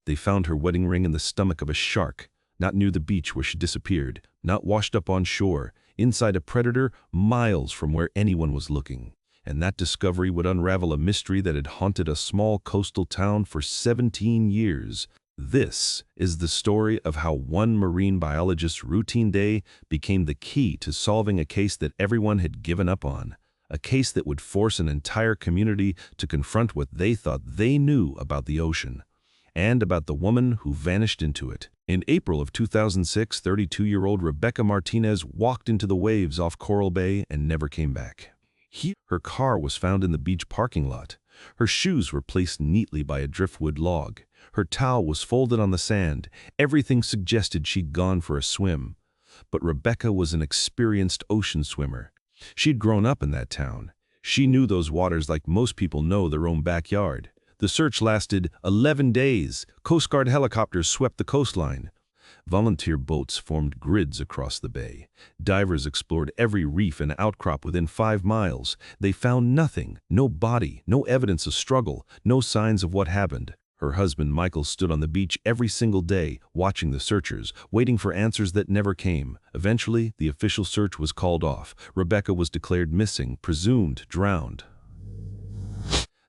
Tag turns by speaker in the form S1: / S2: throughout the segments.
S1: They found her wedding ring in the stomach of a shark, not near the beach where she disappeared, not washed up on shore, inside a predator miles from where anyone was looking. And that discovery would unravel a mystery that had haunted a small coastal town for 17 years. This is the story of how one marine biologist's routine day became the key to solving a case that everyone had given up on, a case that would force an entire community to confront what they thought they knew about the ocean, and about the woman who vanished into it. In April of 2006, 32-year-old Rebecca Martinez walked into the waves off Coral Bay and never came back. Her car was found in the beach parking lot. Her shoes were placed neatly by a driftwood log. Her towel was folded on the sand. Everything suggested she'd gone for a swim. But Rebecca was an experienced ocean swimmer. She'd grown up in that town. She knew those waters like most people know their own backyard. The search lasted 11 days. Coast Guard helicopters swept the coastline. Volunteer boats formed grids across the bay. Divers explored every reef and outcrop within 5 miles. They found nothing, no body, no evidence of struggle, no signs of what happened. Her husband, Michael, stood on the beach every single day, watching the searchers, waiting for answers that never came. Eventually, the official search was called off. Rebecca was declared missing, presumed drowned.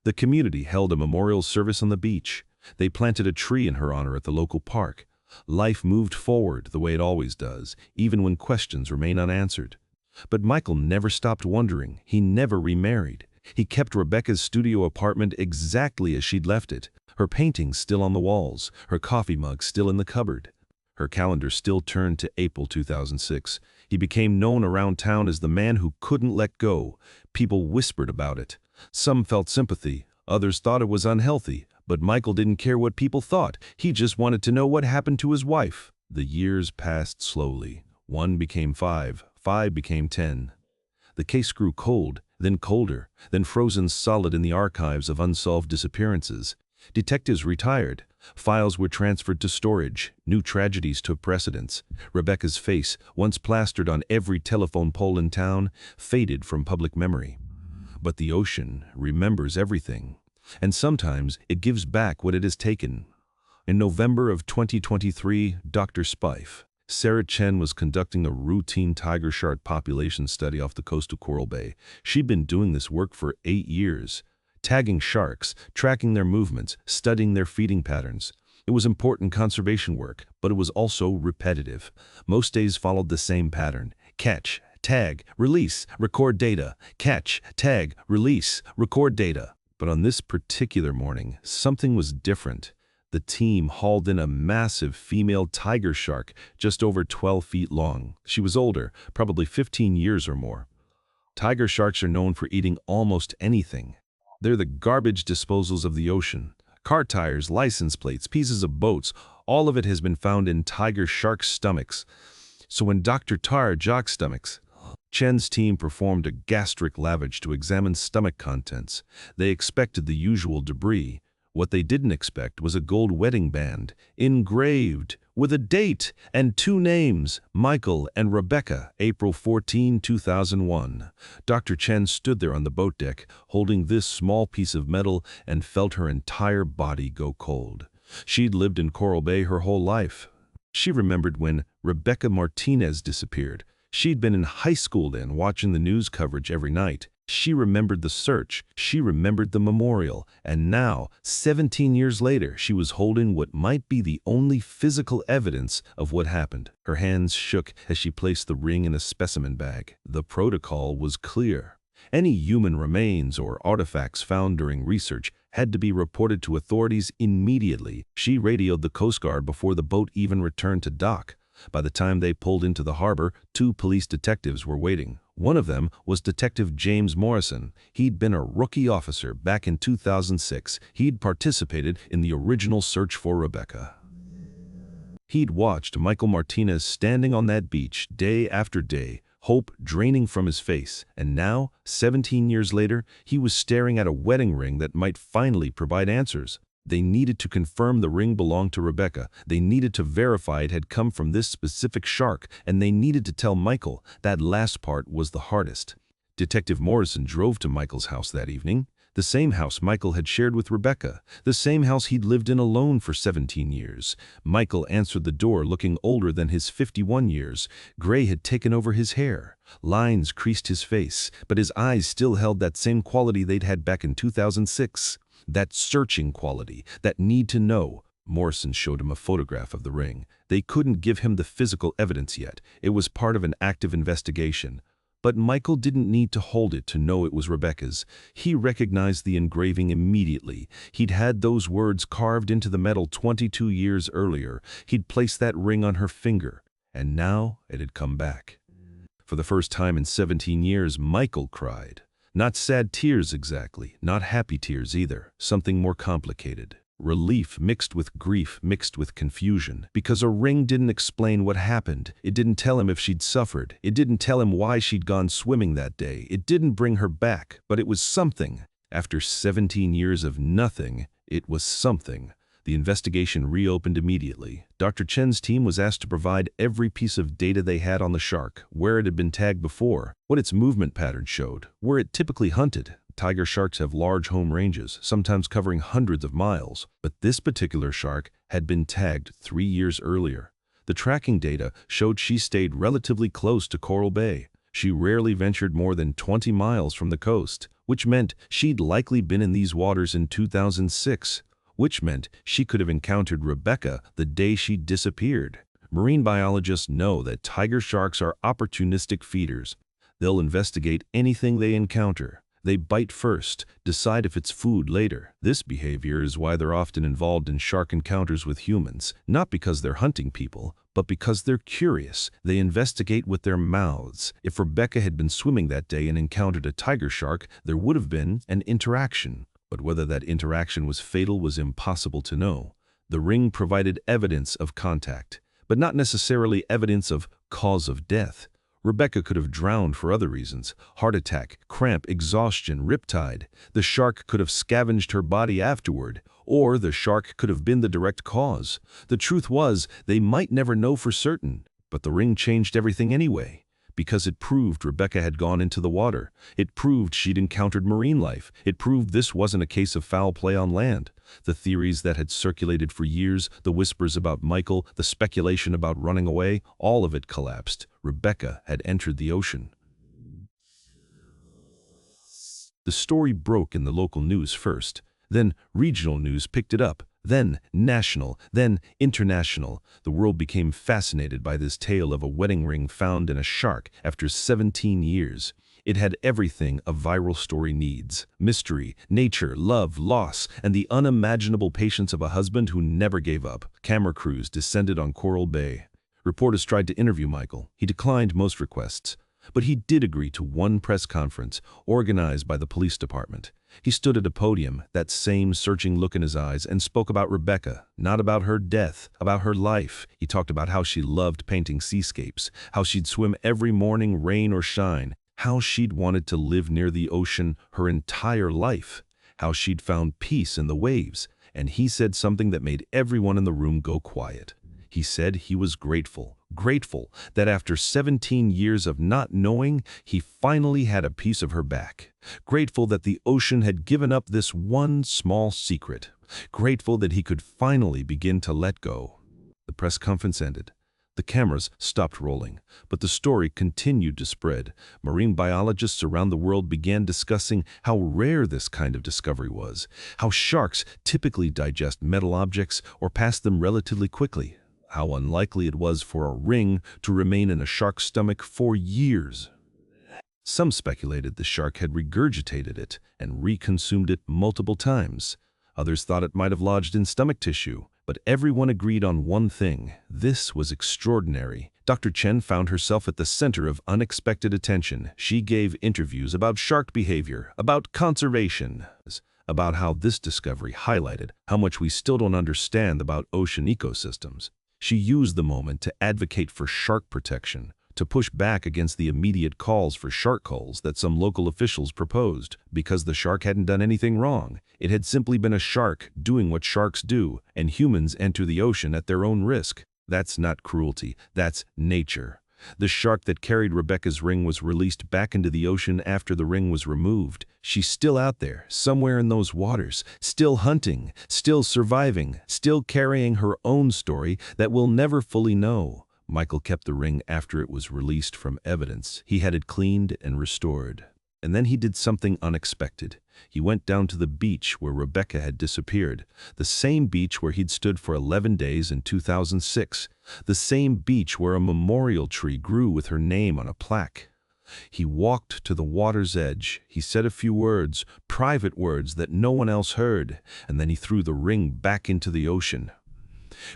S1: The community held a memorial service on the beach. They planted a tree in her honor at the local park. Life moved forward the way it always does, even when questions remain unanswered. But Michael never stopped wondering. He never remarried. He kept Rebecca's studio apartment exactly as she'd left it. Her paintings still on the walls, her coffee mug still in the cupboard. Her calendar still turned to April 2006. He became known around town as the man who couldn't let go. People whispered about it. Some felt sympathy, others thought it was unhealthy, but Michael didn't care what people thought. He just wanted to know what happened to his wife. The years passed slowly. 1 became 5, 5 became 10. The case grew cold, then colder, then frozen solid in the archives of unsolved disappearances. Detectives retired. Files were transferred to storage. New tragedies took precedence. Rebecca's face, once plastered on every telephone pole in town, faded from public memory. But the ocean remembers everything, and sometimes it gives back what it has taken. In November of 2023, Dr. Spife, Sarah Chen was conducting a routine tiger shark population study off the coast of Coral Bay. She'd been doing this work for 8 years, tagging sharks, tracking their movements, studying their feeding patterns. It was important conservation work, but it was also repetitive. Most days followed the same pattern: catch, tag, release, record data, catch, tag, release, record data. But on this particular morning, something was different. The team hauled in a massive female tiger shark just over 12 feet long. She was older, probably 15 years or more. Tiger sharks are known for eating almost anything. They're the garbage disposals of the ocean. Car tires, license plates, pieces of boats, all of it has been found in tiger shark stomachs. So when Dr. Tar jocked stomachs, Chen's team performed a gastric lavage to examine stomach contents. They expected the usual debris. What they didn't expect was a gold wedding band, engraved, with a date and 2 names, Michael and Rebecca, April 14, 2001. Dr. Chen stood there on the boat deck, holding this small piece of metal, and felt her entire body go cold. She'd lived in Coral Bay her whole life. She remembered when Rebecca Martinez disappeared. She'd been in high school then, watching the news coverage every night. She remembered the search, she remembered the memorial, and now, 17 years later, she was holding what might be the only physical evidence of what happened. Her hands shook as she placed the ring in a specimen bag. The protocol was clear. Any human remains or artifacts found during research had to be reported to authorities immediately. She radioed the Coast Guard before the boat even returned to dock. By the time they pulled into the harbor, 2 police detectives were waiting. One of them was Detective James Morrison. He'd been a rookie officer back in 2006. He'd participated in the original search for Rebecca. He'd watched Michael Martinez standing on that beach day after day, hope draining from his face, and now, 17 years later, he was staring at a wedding ring that might finally provide answers. They needed to confirm the ring belonged to Rebecca. They needed to verify it had come from this specific shark, and they needed to tell Michael. That last part was the hardest. Detective Morrison drove to Michael's house that evening. The same house Michael had shared with Rebecca, the same house he'd lived in alone for 17 years. Michael answered the door looking older than his 51 years. Gray had taken over his hair. Lines creased his face, but his eyes still held that same quality they'd had back in 2006. That searching quality, that need to know. Morrison showed him a photograph of the ring. They couldn't give him the physical evidence yet. It was part of an active investigation. But Michael didn't need to hold it to know it was Rebecca's. He recognized the engraving immediately. He'd had those words carved into the metal 22 years earlier. He'd placed that ring on her finger, and now it had come back. For the first time in 17 years, Michael cried. Not sad tears exactly, not happy tears either, something more complicated. Relief mixed with grief, mixed with confusion. Because a ring didn't explain what happened. It didn't tell him if she'd suffered. It didn't tell him why she'd gone swimming that day. It didn't bring her back, but it was something. After 17 years of nothing, it was something. The investigation reopened immediately. Dr. Chen's team was asked to provide every piece of data they had on the shark, where it had been tagged before, what its movement pattern showed, where it typically hunted. Tiger sharks have large home ranges, sometimes covering hundreds of miles, but this particular shark had been tagged 3 years earlier. The tracking data showed she stayed relatively close to Coral Bay. She rarely ventured more than 20 miles from the coast, which meant she'd likely been in these waters in 2006, which meant she could have encountered Rebecca the day she disappeared. Marine biologists know that tiger sharks are opportunistic feeders. They'll investigate anything they encounter. They bite first, decide if it's food later. This behavior is why they're often involved in shark encounters with humans, not because they're hunting people, but because they're curious. They investigate with their mouths. If Rebecca had been swimming that day and encountered a tiger shark, there would have been an interaction. But whether that interaction was fatal was impossible to know. The ring provided evidence of contact, but not necessarily evidence of cause of death. Rebecca could have drowned for other reasons: heart attack, cramp, exhaustion, riptide. The shark could have scavenged her body afterward, or the shark could have been the direct cause. The truth was, they might never know for certain, but the ring changed everything anyway. Because it proved Rebecca had gone into the water. It proved she'd encountered marine life. It proved this wasn't a case of foul play on land. The theories that had circulated for years, the whispers about Michael, the speculation about running away, all of it collapsed. Rebecca had entered the ocean. The story broke in the local news first. Then regional news picked it up. Then national, then international. The world became fascinated by this tale of a wedding ring found in a shark after 17 years. It had everything a viral story needs: mystery, nature, love, loss, and the unimaginable patience of a husband who never gave up. Camera crews descended on Coral Bay. Reporters tried to interview Michael. He declined most requests. But he did agree to one press conference organized by the police department. He stood at a podium, that same searching look in his eyes, and spoke about Rebecca, not about her death, about her life. He talked about how she loved painting seascapes, how she'd swim every morning, rain or shine, how she'd wanted to live near the ocean her entire life, how she'd found peace in the waves. And he said something that made everyone in the room go quiet. He said he was grateful that after 17 years of not knowing, he finally had a piece of her back. Grateful that the ocean had given up this one small secret. Grateful that he could finally begin to let go. The press conference ended. The cameras stopped rolling, but the story continued to spread. Marine biologists around the world began discussing how rare this kind of discovery was, how sharks typically digest metal objects or pass them relatively quickly, how unlikely it was for a ring to remain in a shark's stomach for years. Some speculated the shark had regurgitated it and reconsumed it multiple times. Others thought it might have lodged in stomach tissue. But everyone agreed on one thing: this was extraordinary. Dr. Chen found herself at the center of unexpected attention. She gave interviews about shark behavior, about conservation, about how this discovery highlighted how much we still don't understand about ocean ecosystems. She used the moment to advocate for shark protection, to push back against the immediate calls for shark culls that some local officials proposed. Because the shark hadn't done anything wrong. It had simply been a shark doing what sharks do, and humans enter the ocean at their own risk. That's not cruelty, that's nature. The shark that carried Rebecca's ring was released back into the ocean after the ring was removed. She's still out there, somewhere in those waters, still hunting, still surviving, still carrying her own story that we'll never fully know. Michael kept the ring after it was released from evidence. He had it cleaned and restored. And then he did something unexpected. He went down to the beach where Rebecca had disappeared, the same beach where he'd stood for 11 days in 2006, the same beach where a memorial tree grew with her name on a plaque. He walked to the water's edge. He said a few words, private words that no one else heard, and then he threw the ring back into the ocean.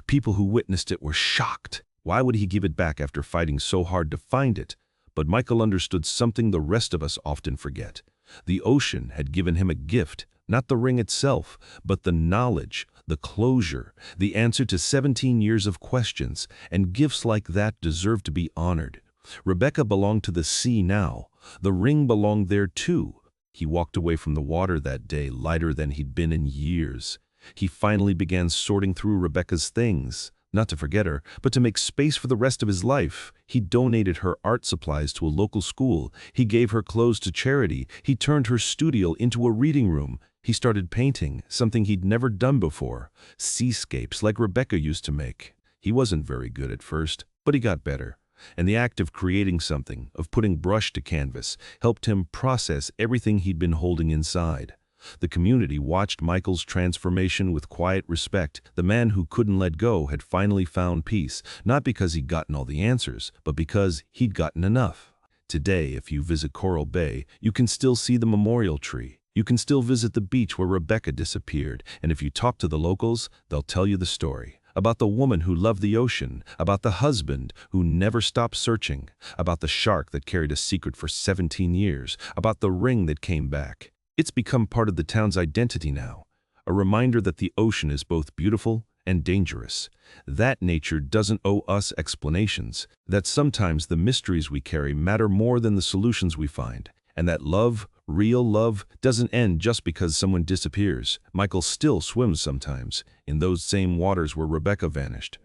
S1: People who witnessed it were shocked. Why would he give it back after fighting so hard to find it? But Michael understood something the rest of us often forget. The ocean had given him a gift, not the ring itself, but the knowledge, the closure, the answer to 17 years of questions, and gifts like that deserve to be honored. Rebecca belonged to the sea now. The ring belonged there too. He walked away from the water that day lighter than he'd been in years. He finally began sorting through Rebecca's things. Not to forget her, but to make space for the rest of his life. He donated her art supplies to a local school. He gave her clothes to charity. He turned her studio into a reading room. He started painting, something he'd never done before. Seascapes like Rebecca used to make. He wasn't very good at first, but he got better. And the act of creating something, of putting brush to canvas, helped him process everything he'd been holding inside. The community watched Michael's transformation with quiet respect. The man who couldn't let go had finally found peace, not because he'd gotten all the answers, but because he'd gotten enough. Today, if you visit Coral Bay, you can still see the memorial tree. You can still visit the beach where Rebecca disappeared, and if you talk to the locals, they'll tell you the story. About the woman who loved the ocean, about the husband who never stopped searching, about the shark that carried a secret for 17 years, about the ring that came back. It's become part of the town's identity now, a reminder that the ocean is both beautiful and dangerous, that nature doesn't owe us explanations, that sometimes the mysteries we carry matter more than the solutions we find, and that love, real love, doesn't end just because someone disappears. Michael still swims sometimes, in those same waters where Rebecca vanished.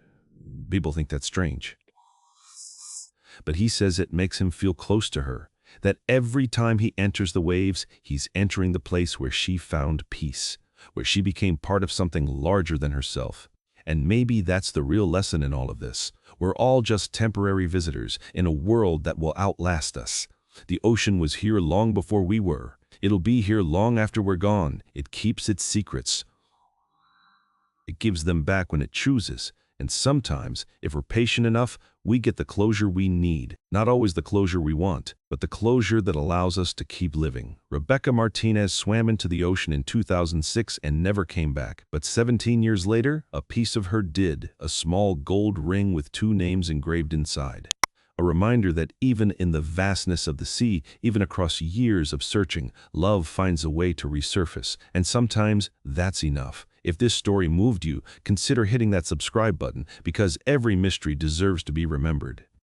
S1: People think that's strange. But he says it makes him feel close to her. That every time he enters the waves, he's entering the place where she found peace, where she became part of something larger than herself. And maybe that's the real lesson in all of this. We're all just temporary visitors in a world that will outlast us. The ocean was here long before we were. It'll be here long after we're gone. It keeps its secrets. It gives them back when it chooses. And sometimes, if we're patient enough, we get the closure we need. Not always the closure we want, but the closure that allows us to keep living. Rebecca Martinez swam into the ocean in 2006 and never came back. But 17 years later, a piece of her did, a small gold ring with 2 names engraved inside. A reminder that even in the vastness of the sea, even across years of searching, love finds a way to resurface. And sometimes that's enough. If this story moved you, consider hitting that subscribe button because every mystery deserves to be remembered.